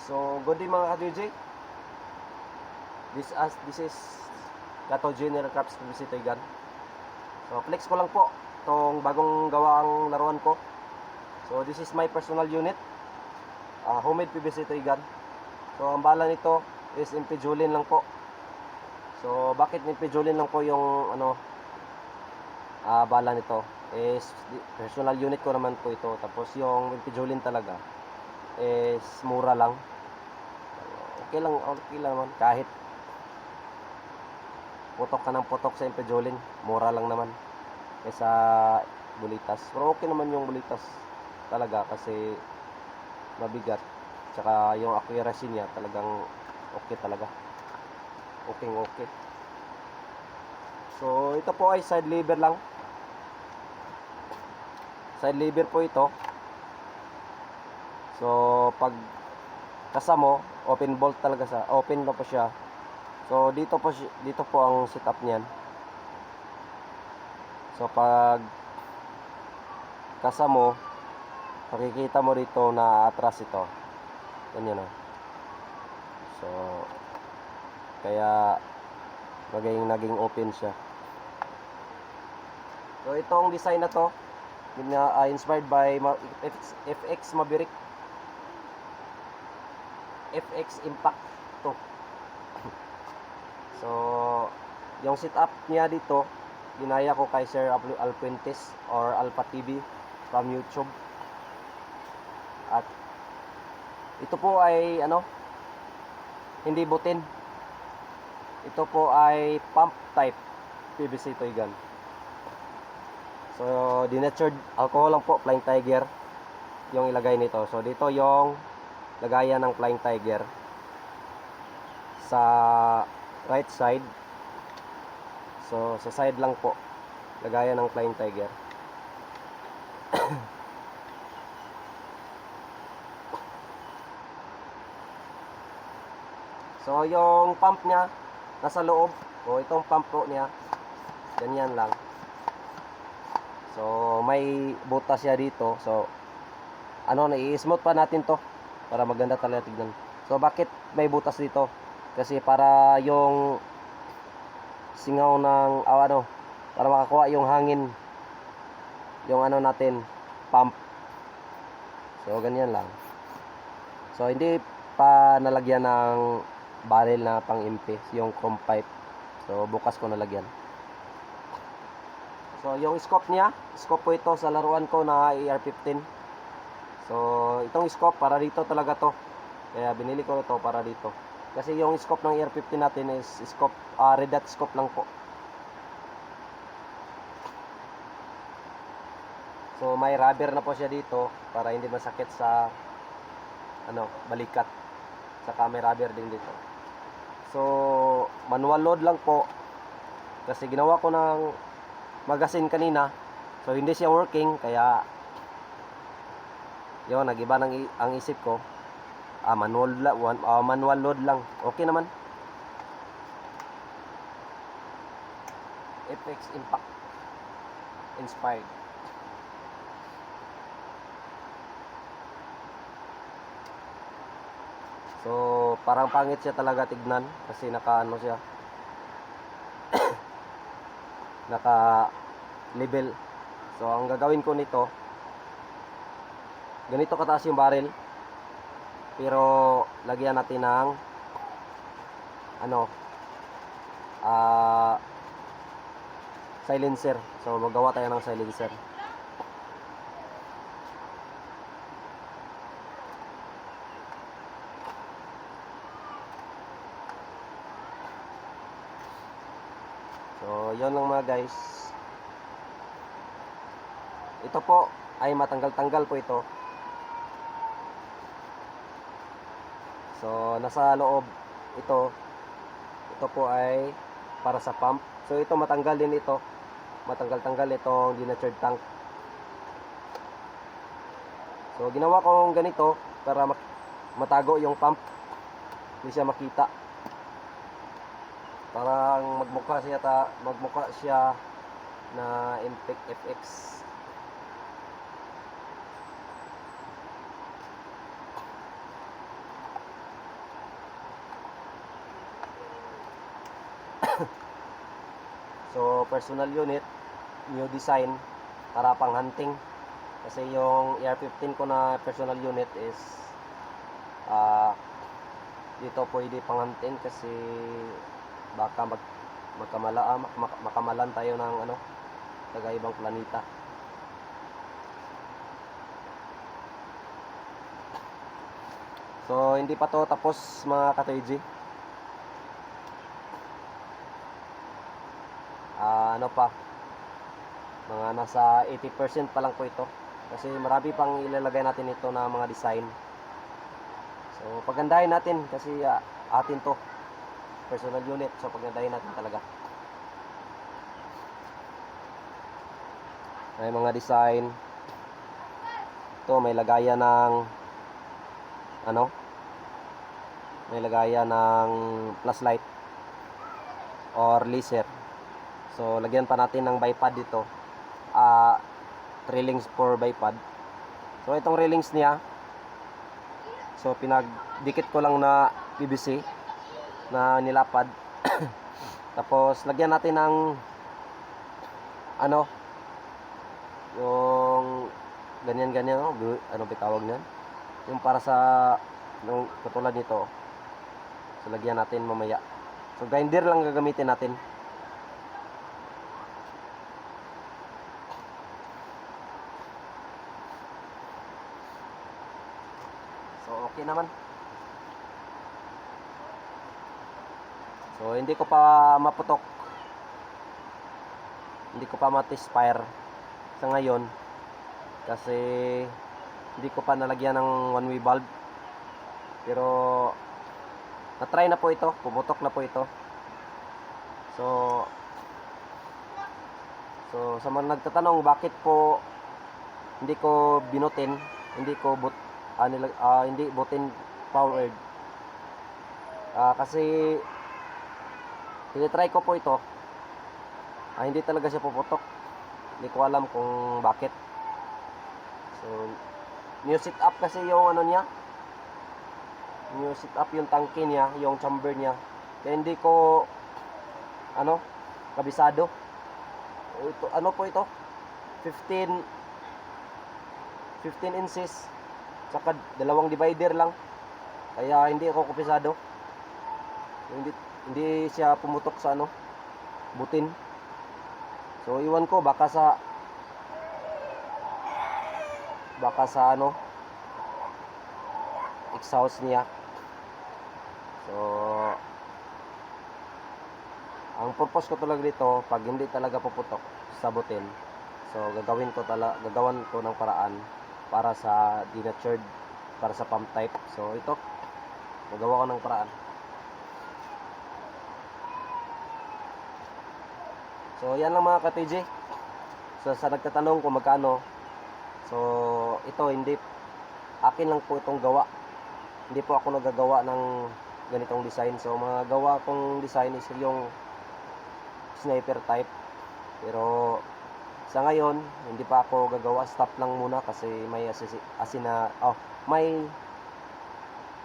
So, good day mga ka-DJ. This is Kato Junior Crafts Publicity Gun. So, flex ko lang po itong bagong gawaang laruan ko. So, this is my personal unit. Homemade PVC toy gun. So, ang bala nito is impijulin lang po. So, bakit impijulin lang po yung bala nito? Is personal unit ko naman po ito. Tapos yung impijulin talaga is mura lang. Okay lang naman. Kahit putok ka ng putok sa impijulin, mura lang naman kaysa bulitas. Pero okay naman yung bulitas talaga kasi mabigat. Tsaka yung accuracy niya talagang okay talaga. Okay. So, ito po ay side lever lang. Side lever po ito. So, pag kasamo, open bolt talaga sa, open na po siya. So, dito po ang setup niyan. So, pag kasamo, makikita mo dito na atras ito. Ganyan o. So, kaya naging open siya. So, itong design na to, inspired by FX Maverick. FX Impact to. So, yung setup niya dito, ginaya ko kay Sir Alpuentes or Alpha TV from YouTube. At ito po ay hindi butin. Ito po ay pump type PVC toy gun. So, denatured alcohol lang po, Flying Tiger yung ilagay nito. So, dito yung lagayan ng Flying Tiger sa right side. So, sa side lang po lagayan ng Flying Tiger. So, yung pump niya nasa loob. O, itong pump po niya ganyan lang. So, may butas siya dito. So, i-smooth pa natin to para maganda talaga tignan. So, bakit may butas dito? Kasi para yung singaw ng para makakuha yung hangin yung natin, pump. So, ganyan lang. So, hindi pa nalagyan ng barrel na pang-impi yung chrome pipe. So, bukas ko nalagyan. So, yung scope niya, scope po ito sa laruan ko na AR-15. So, itong scope para dito talaga to. Kaya binili ko ito para dito. Kasi yung scope ng AR-15 natin is scope, red dot scope lang po. So, may rubber na po siya dito para hindi masakit sa balikat. Saka may rubber din dito. So, manual load lang po. Kasi ginawa ko ng magazine kanina. So, hindi siya working. Kaya, yun, nag-iba ang isip ko. Manual load lang. Okay naman. FX Impact inspired. So, parang pangit siya talaga tignan kasi siya. Naka level. So, ang gagawin ko nito, ganito kataas yung barrel. Pero lagyan natin ng silencer. So, magawa tayo ng silencer. So, yun lang mga guys. Ito po ay matanggal-tanggal po ito. So, nasa loob ito. Ito po ay para sa pump. So, ito matanggal din ito. Matanggal-tanggal itong denatured tank. So, ginawa kong ganito para matago yung pump. Hindi siya makita. Parang magmukha siya na Impact FX. So personal unit, new design para pang hunting. Kasi yung AR-15 ko na personal unit is dito pwede pang hunting kasi baka makamalan tayo ng taga ibang planeta. So hindi pa to tapos mga ka-TG. Ano pa, mga nasa 80% pa lang po ito kasi marami pang ilalagay natin ito na mga design. So pagandahin natin kasi atin to personal unit, so pagandahin natin talaga. May mga design ito, may lagayan ng may lagayan ng flashlight or laser. So lagyan pa natin ng bipod dito, railings for bipod. So itong railings niya, so pinagdikit ko lang na PVC na nilapad. Tapos lagyan natin ng yung ganyan ano ba tawag niyan, yung para sa yung katulad nito. So lagyan natin mamaya. So grinder lang gagamitin natin. So okay naman. So hindi ko pa maputok, hindi ko pa ma-test-fire sa ngayon kasi hindi ko pa nalagyan ng one way bulb. Pero na-try na po ito, pumutok na po ito. So sa mga nagtatanong bakit po hindi ko binutin, hindi ko hindi butin powered, kasi tinitry ko po ito, hindi talaga siya puputok. Hindi ko alam kung bakit. So new setup kasi yung niya, new setup yung tangke niya, yung chamber niya, kaya hindi ko kabisado. Ito po ito 15 inches saka dalawang divider lang, kaya hindi ako kabisado. Hindi siya pumutok sa butin. So iwan ko baka sa exhaust niya. So ang purpose ko talaga dito, pag hindi talaga puputok sa butin, so gagawan ko ng paraan para sa denatured, para sa pump type. So ito, magawa ko ng paraan. So yan lang mga ka-TG. So sa nagtatanong kung magkano, so ito hindi akin lang po itong gawa. Hindi po ako nagagawa ng ganitong design. So mga gawa kong design is yung sniper type. Pero sa ngayon hindi pa ako gagawa, stop lang muna kasi may may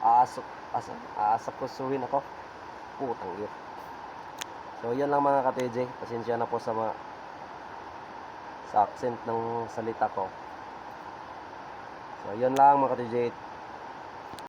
aasakusuhin ako. Putang iyo. So yan lang mga ka-TJ, pasensya na po sa accent ng salita ko. So yan lang mga ka-TJ.